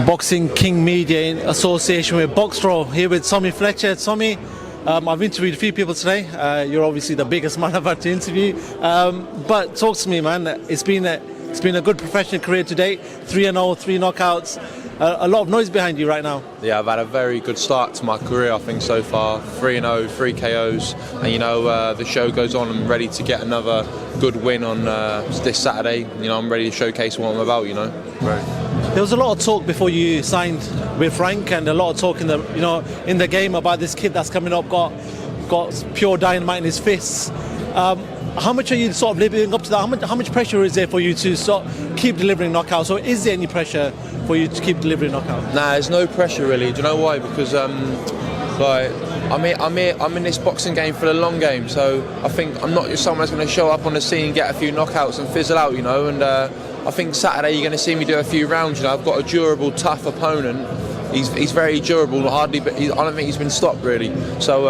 Boxing King Media in association with Boxtro, here with Tommy Fletcher. Tommy, I've interviewed a few people today. You're obviously the biggest man I've had to interview. But talk to me, man. It's been a good professional career to date. 3-0, 3 knockouts. A lot of noise behind you right now. Yeah, I've had a very good start to my career, I think, so far. 3-0, 3 KOs, and the show goes on. I'm ready to get another good win on this Saturday. I'm ready to showcase what I'm about. Right. There was a lot of talk before you signed with Frank, and a lot of talk in the game about this kid that's coming up, got pure dynamite in his fists. How much are you sort of living up to that? How much pressure is there for you to keep delivering knockouts, or is there any pressure for you to keep delivering knockouts? Nah, there's no pressure really. Do you know why? Because I'm in this boxing game for the long game, so I think I'm not just someone that's going to show up on the scene, get a few knockouts and fizzle out, and I think Saturday you're going to see me do a few rounds. I've got a durable, tough opponent. He's very durable, but I don't think he's been stopped really. So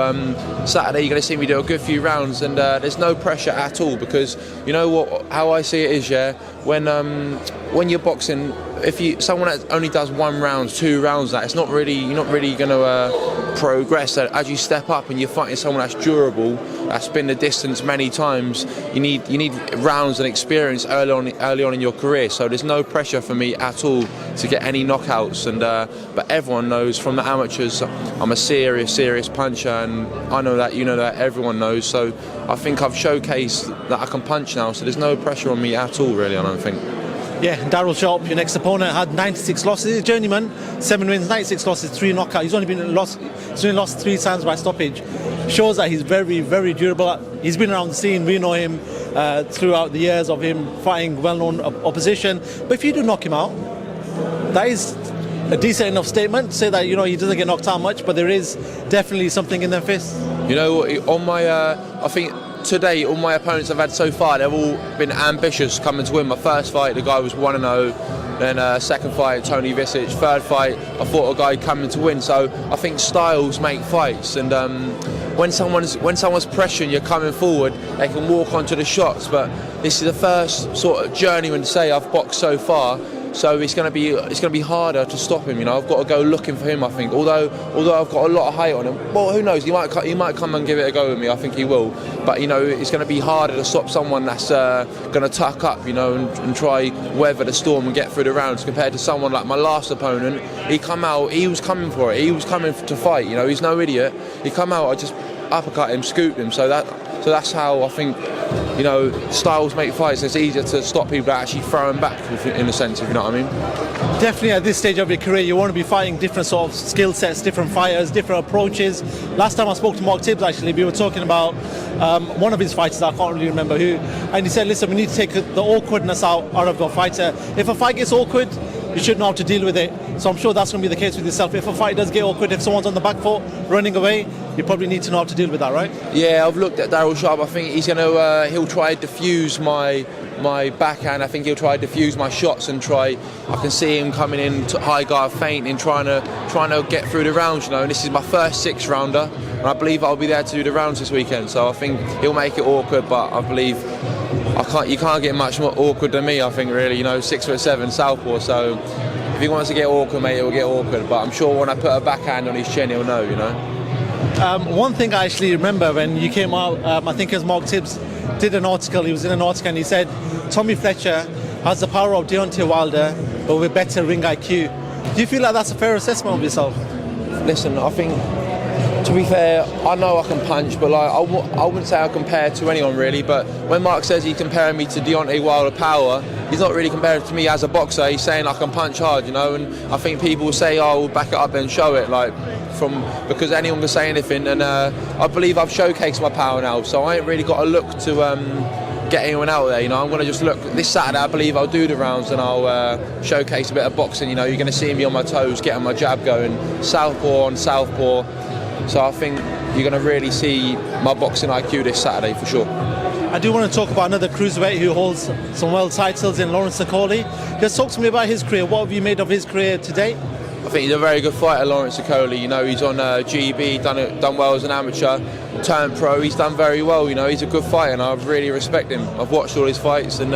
Saturday you're going to see me do a good few rounds, and there's no pressure at all, because you know what? How I see it is, when you're boxing, someone that only does 1 round, 2 rounds, you're not really going to progress. As you step up and you're fighting someone that's durable, that's been the distance many times, you need rounds and experience early on in your career. So there's no pressure for me at all to get any knockouts. And but everyone knows from the amateurs I'm a serious puncher, and I know that, that, everyone knows. So I think I've showcased that I can punch now. So there's no pressure on me at all, really. I don't think. Yeah, Daryl Sharp, your next opponent, had 96 losses. He's a journeyman, 7 wins, 96 losses, 3 knockouts. He's only lost 3 times by stoppage. Shows that he's very, very durable. He's been around the scene. We know him throughout the years of him fighting well-known opposition. But if you do knock him out, that is a decent enough statement to say that he doesn't get knocked out much, but there is definitely something in their fists. On my, I think. Today, all my opponents I've had so far, they've all been ambitious coming to win. My first fight, the guy was 1-0. Then second fight, Tony Visich. Third fight, I fought a guy coming to win. So I think styles make fights, and when someone's pressuring you coming forward, they can walk onto the shots. But this is the first sort of journeyman to say I've boxed so far. So it's going to be harder to stop him. I've got to go looking for him. I think, although I've got a lot of height on him. Well, who knows? He might come and give it a go with me. I think he will. But it's going to be harder to stop someone that's going to tuck up, and try weather the storm and get through the rounds, compared to someone like my last opponent. He was coming for it. He was coming to fight. He's no idiot. He come out. I just uppercut him, scooped him. So that's how I think. Styles make fights. It's easier to stop people that actually throw them back, in a sense, if you know what I mean. Definitely at this stage of your career, you want to be fighting different sort of skill sets, different fighters, different approaches. Last time I spoke to Mark Tibbs, actually, we were talking about one of his fighters, I can't really remember who, and he said, listen, we need to take the awkwardness out of a fighter. If a fight gets awkward, you should know how to deal with it. So I'm sure that's going to be the case with yourself. If a fight does get awkward, if someone's on the back foot running away, you probably need to know how to deal with that, right? Yeah, I've looked at Daryl Sharp. I think he'll try to diffuse my backhand. I think he'll try to diffuse my shots and I can see him coming in to high guard feint and trying to get through the rounds. And this is my first 6 rounder, and I believe I'll be there to do the rounds this weekend. So I think he'll make it awkward, but I believe you can't get much more awkward than me. I think really, 6'7" southpaw. So if he wants to get awkward, mate, he'll get awkward. But I'm sure when I put a backhand on his chin, he'll know. One thing I actually remember when you came out, I think it was Mark Tibbs did an article. He was in an article and he said Tommy Fletcher has the power of Deontay Wilder, but with better ring IQ. Do you feel like that's a fair assessment of yourself? Listen, I think, to be fair, I know I can punch, but I wouldn't say I compare to anyone really. But when Mark says he's comparing me to Deontay Wilder power, he's not really comparing to me as a boxer. He's saying I can punch hard, and I think people will say, "Oh, we'll back it up and show it," because anyone can say anything. And I believe I've showcased my power now, so I ain't really got to look to get anyone out there. I'm going to just look this Saturday. I believe I'll do the rounds and I'll showcase a bit of boxing. You're going to see me on my toes, getting my jab going, southpaw on southpaw. So I think you're going to really see my boxing IQ this Saturday for sure. I do want to talk about another cruiserweight who holds some world titles in Lawrence Okoli. Just talk to me about his career. What have you made of his career to date? I think he's a very good fighter, Lawrence Okoli. He's on GB, done well as an amateur, turned pro. He's done very well. He's a good fighter, and I really respect him. I've watched all his fights, and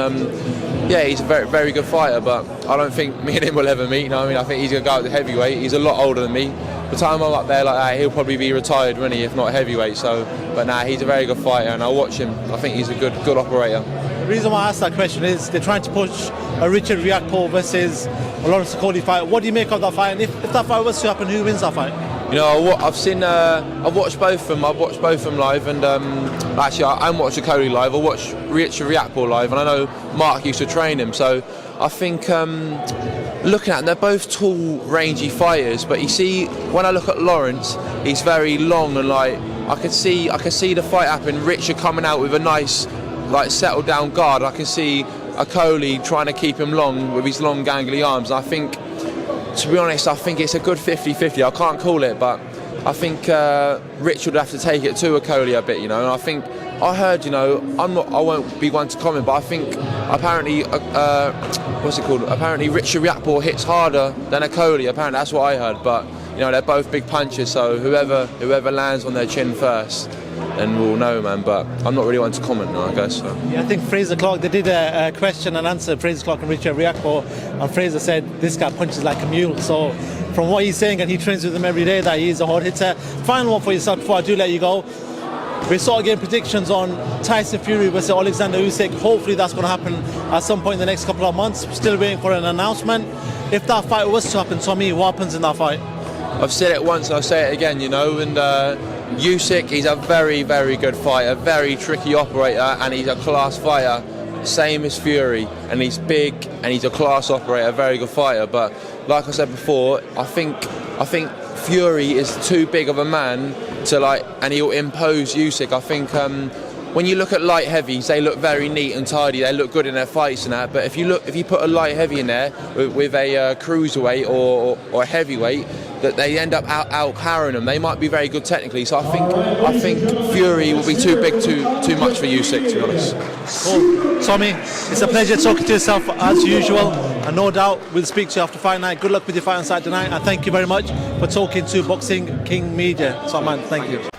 Yeah, he's a very good fighter, but I don't think me and him will ever meet. You know what I mean? I think he's going to go up to heavyweight. He's a lot older than me. By the time I'm up there like that, he'll probably be retired, won't he, if not heavyweight. So, but nah, he's a very good fighter, and I'll watch him. I think he's a good operator. The reason why I asked that question is they're trying to push a Richard Riakpo versus a Lawrence Okoli fight. What do you make of that fight? And if that fight was to happen, who wins that fight? You know, I've watched both of them. I've watched both of them live, and actually, I haven't watched Okoli live. I watched Richard Riakpo live, and I know Mark used to train him. So I think looking at them, they're both tall, rangy fighters. But you see, when I look at Lawrence, he's very long, and like I can see the fight happen. Richard coming out with a nice, like, settled down guard. I can see Okoli trying to keep him long with his long, gangly arms. And I think, to be honest, I think it's a good 50-50. I can't call it, but I think Richard would have to take it to Okoli a bit, you know. And I think I heard, you know, I won't be one to comment, but I think apparently, Apparently Richard Riakpo hits harder than Okoli. Apparently that's what I heard. But you know, they're both big punches, so whoever lands on their chin first, then we'll know, man. But I'm not really one to comment now, I guess. So. Yeah, I think Fraser Clark, they did a question and answer, Fraser Clark and Richard Riakpo, and Fraser said this guy punches like a mule. So from what he's saying, and he trains with him every day, that he's a hard hitter. Final one for yourself before I do let you go. We're sort of getting predictions on Tyson Fury versus Alexander Usyk. Hopefully that's going to happen at some point in the next couple of months. Still waiting for an announcement. If that fight was to happen, Tommy, what happens in that fight? I've said it once and I'll say it again, you know, and Usyk, he's a very good fighter, very tricky operator, and he's a class fighter, same as Fury, and he's big and he's a class operator, very good fighter. But like I said before, I think Fury is too big of a man to and he'll impose Usyk. I think when you look at light heavies, they look very neat and tidy. They look good in their fights and that. But if you put a light heavy in there with a cruiserweight or a heavyweight, that they end up outpowering them. They might be very good technically. So I think Fury will be too big, too much for Usyk, to be honest. Cool. Tommy, it's a pleasure talking to yourself as usual, and no doubt we'll speak to you after fight night. Good luck with your fight on Saturday night, and thank you very much for talking to Boxing King Media. So man, thank you.